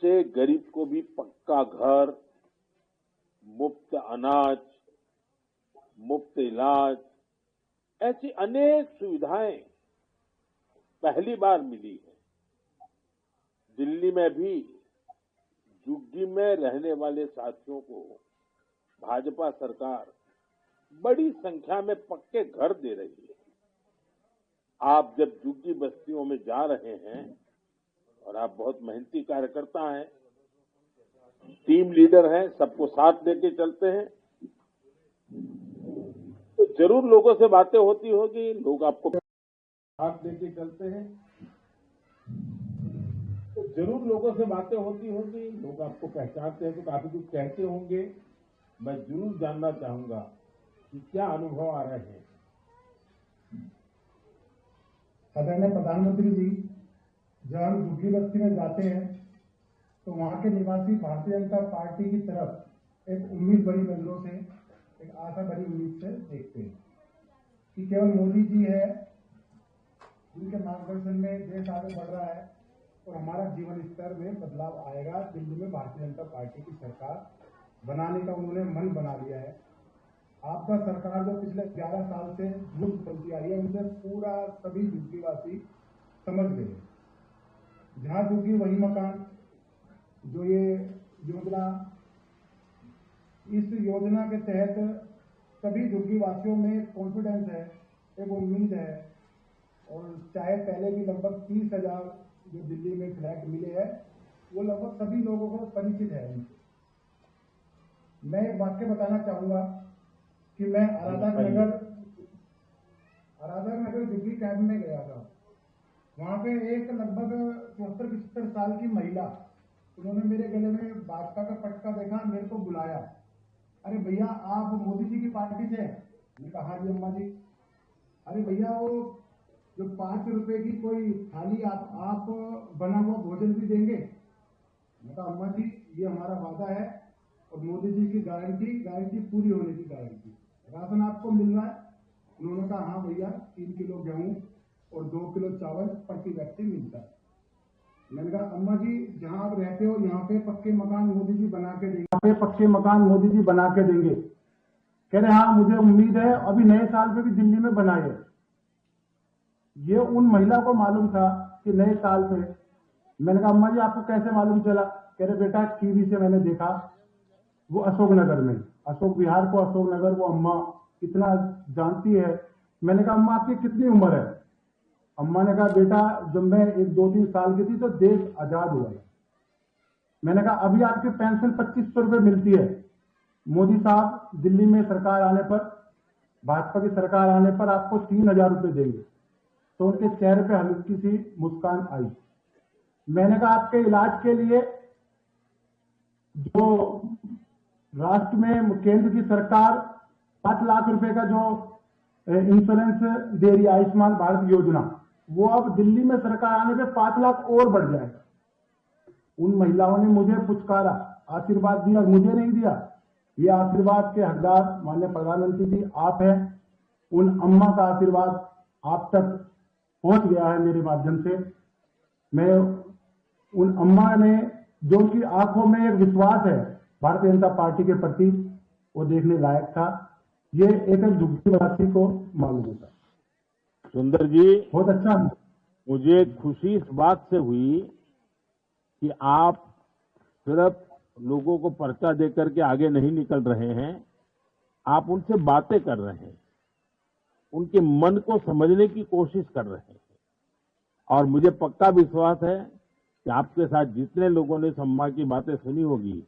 से गरीब को भी पक्का घर, मुफ्त अनाज, मुफ्त इलाज, ऐसी अनेक सुविधाएं पहली बार मिली है। दिल्ली में भी झुग्गी में रहने वाले साथियों को भाजपा सरकार बड़ी संख्या में पक्के घर दे रही है। आप जब झुग्गी बस्तियों में जा रहे हैं और आप बहुत मेहनती कार्यकर्ता हैं, टीम लीडर हैं, सबको साथ लेके चलते हैं, तो जरूर लोगों से बातें होती होगी, लोग आपको साथ लेके चलते हैं, तो जरूर लोगों से बातें होती होगी, लोग आपको पहचानते हैं, तो काफी कुछ कहते होंगे। मैं जरूर जानना चाहूंगा कि क्या अनुभव आ रहे हैं। आदरणीय प्रधानमंत्री जी, जब हम झुग्गी बस्ती में जाते हैं तो वहां के निवासी भारतीय जनता पार्टी की तरफ एक उम्मीद भरी नजरों से, एक आशा भरी उम्मीद से देखते हैं कि केवल मोदी जी है जिनके मार्गदर्शन में देश आगे बढ़ रहा है और हमारा जीवन स्तर में बदलाव आएगा। दिल्ली में भारतीय जनता पार्टी की सरकार बनाने का उन्होंने मन बना लिया है। आपका सरकार जो पिछले 11 साल से झूठ चलती आई है, उनसे पूरा सभी झुग्गीवासी समझ गए। जहां झुग्गी वही मकान, जो ये योजना, इस योजना के तहत सभी झुग्गी वासियों में कॉन्फिडेंस है, एक उम्मीद है। और चाहे पहले भी लगभग 30,000 जो दिल्ली में फ्लैट मिले हैं, वो लगभग सभी लोगों को परिचित है उनसे। मैं एक वाक्य बताना चाहूंगा कि मैं आराधक नगर झुग्गी कैंप में गया था। वहां पे एक लगभग 74-75 साल की महिला, उन्होंने मेरे गले में भाजपा का पटका देखा, मेरे को बुलाया, अरे भैया आप मोदी जी की पार्टी से? मैंने कहा हाँ जी अम्मा जी। अरे भैया वो जो 5 रुपए की कोई थाली आप बना हुआ भोजन भी देंगे? मैंने कहा अम्मा जी ये हमारा वादा है और मोदी जी की गारंटी पूरी होने की गारंटी। राशन आपको मिल रहा है? उन्होंने कहा हाँ भैया 3 किलो गेहूं और 2 किलो चावल प्रति व्यक्ति मिलता है। मैंने कहा अम्मा जी जहां आप रहते हो यहाँ पे पक्के मकान मोदी जी बना के देंगे, कह रहे हाँ मुझे उम्मीद है, अभी नए साल पे भी दिल्ली में बनाए। ये उन महिला को मालूम था कि नए साल पे। मैंने कहा अम्मा जी आपको कैसे मालूम चला? कह रहे बेटा टीवी से मैंने देखा, वो अशोकनगर में, अशोक विहार को अशोकनगर, वो अम्मा कितना जानती है। मैंने कहा अम्मा आपकी कितनी उम्र है? अम्मा ने कहा बेटा जब मैं 1-2-3 साल की थी तो देश आजाद हुआ है। मैंने कहा अभी आपकी पेंशन 2500 रुपए मिलती है, मोदी साहब दिल्ली में सरकार आने पर, भाजपा की सरकार आने पर आपको 3000 रुपए देंगे। तो उनके चेहरे पे हल्की सी मुस्कान आई। मैंने कहा आपके इलाज के लिए जो राष्ट्र में केंद्र की सरकार 5 लाख रुपए का जो इंश्योरेंस दे रही है, आयुष्मान भारत योजना, वो अब दिल्ली में सरकार आने पे 5 लाख और बढ़ जाएगा। उन महिलाओं ने मुझे पुचकारा, आशीर्वाद दिया, मुझे नहीं दिया। ये आशीर्वाद के हकदार माननीय प्रधानमंत्री जी आप हैं। उन अम्मा का आशीर्वाद आप तक पहुंच गया है मेरे माध्यम से। मैं उन अम्मा ने जो उनकी आंखों में एक विश्वास है भारतीय जनता पार्टी के प्रति, वो देखने लायक था। ये एक झुग्गीवासी को मालूम होता। सुंदर जी, बहुत अच्छा। मुझे खुशी इस बात से हुई कि आप सिर्फ लोगों को पर्चा देकर के आगे नहीं निकल रहे हैं, आप उनसे बातें कर रहे हैं, उनके मन को समझने की कोशिश कर रहे हैं। और मुझे पक्का विश्वास है कि आपके साथ जितने लोगों ने सम्मा की बातें सुनी होगी,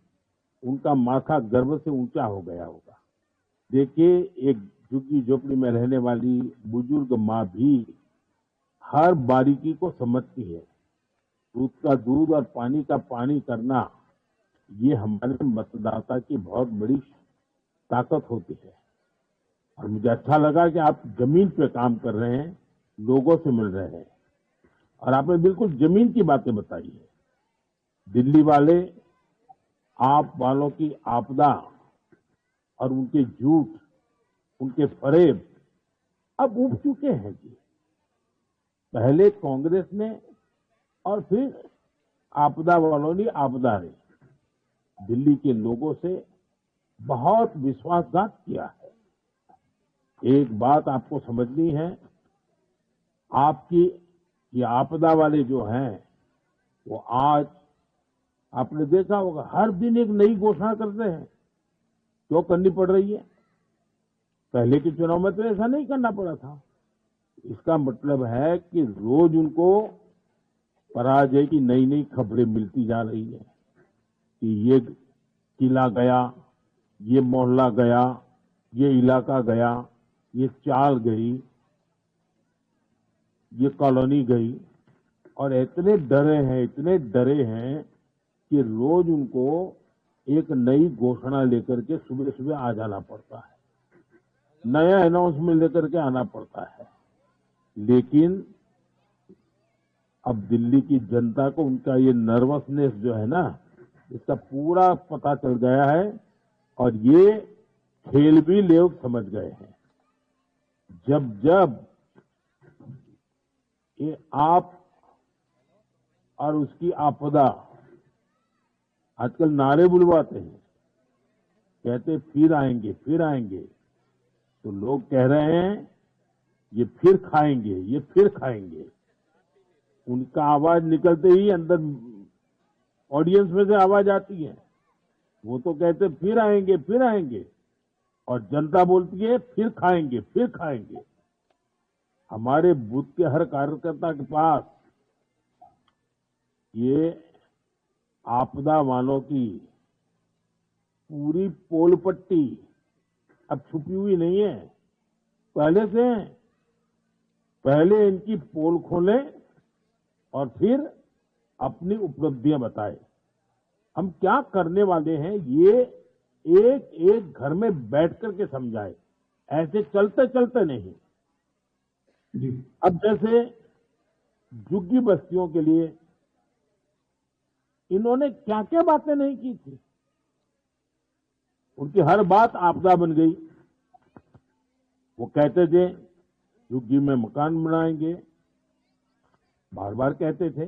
उनका माथा गर्व से ऊंचा हो गया होगा। देखिए, एक झुग्गी झोपड़ी में रहने वाली बुजुर्ग माँ भी हर बारीकी को समझती है। दूध का दूध और पानी का पानी करना, ये हमारे मतदाता की बहुत बड़ी ताकत होती है। और मुझे अच्छा लगा कि आप जमीन पे काम कर रहे हैं, लोगों से मिल रहे हैं, और आपने बिल्कुल जमीन की बातें बताई है। दिल्ली वाले आप वालों की आपदा और उनके झूठ, उनके फरेब अब उब चुके हैं जी। पहले कांग्रेस ने और फिर आपदा वालों ने आपदा ने दिल्ली के लोगों से बहुत विश्वासघात किया है। एक बात आपको समझनी है, आपकी ये आपदा वाले जो हैं वो आज आपने देखा होगा हर दिन एक नई घोषणा करते हैं। क्यों करनी पड़ रही है? पहले के चुनाव में तो ऐसा नहीं करना पड़ा था। इसका मतलब है कि रोज उनको पराजय की नई नई खबरें मिलती जा रही है कि ये किला गया, ये मोहल्ला गया, ये इलाका गया, ये चाल गई, ये कॉलोनी गई, और इतने डरे हैं कि रोज उनको एक नई घोषणा लेकर के सुबह सुबह आ जाना पड़ता है, नया अनाउंसमेंट लेकर के आना पड़ता है। लेकिन अब दिल्ली की जनता को उनका ये नर्वसनेस जो है ना, इसका पूरा पता चल गया है और ये खेल भी लोग समझ गए हैं। जब जब ये आप और उसकी आपदा, आजकल नारे बुलवाते हैं, कहते फिर आएंगे, तो लोग कह रहे हैं ये फिर खाएंगे। उनका आवाज निकलते ही अंदर ऑडियंस में से आवाज आती है, वो तो कहते फिर आएंगे, और जनता बोलती है फिर खाएंगे। हमारे बूथ के हर कार्यकर्ता के पास ये आपदा वालों की पूरी पोल पट्टी अब छुपी हुई नहीं है, पहले से है। पहले इनकी पोल खोलें और फिर अपनी उपलब्धियां बताएं। हम क्या करने वाले हैं ये एक एक घर में बैठ करके समझाएं, ऐसे चलते चलते नहीं। जी। अब जैसे झुग्गी बस्तियों के लिए इन्होंने क्या क्या बातें नहीं की थी, उनकी हर बात आपदा बन गई। वो कहते थे झुग्गी में मकान बनाएंगे, बार बार कहते थे,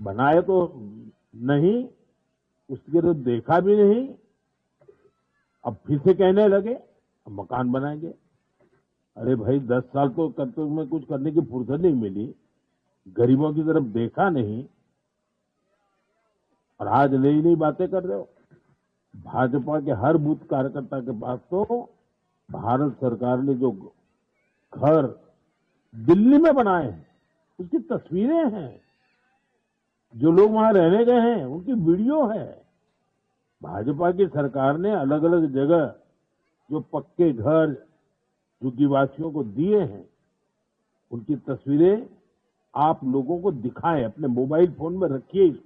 बनाए तो नहीं, उसके तो देखा भी नहीं। अब फिर से कहने लगे अब मकान बनाएंगे। अरे भाई 10 साल तो कर्तव्य में कुछ करने की फुर्सत नहीं मिली, गरीबों की तरफ देखा नहीं, और आज नई नई बातें कर रहे हो। भाजपा के हर बूथ कार्यकर्ता के पास तो भारत सरकार ने जो घर दिल्ली में बनाए हैं उसकी तस्वीरें हैं, जो लोग वहां रहने गए हैं उनकी वीडियो है। भाजपा की सरकार ने अलग अलग जगह जो पक्के घर झुग्गीवासियों को दिए हैं उनकी तस्वीरें आप लोगों को दिखाएं, अपने मोबाइल फोन में रखिए इसको।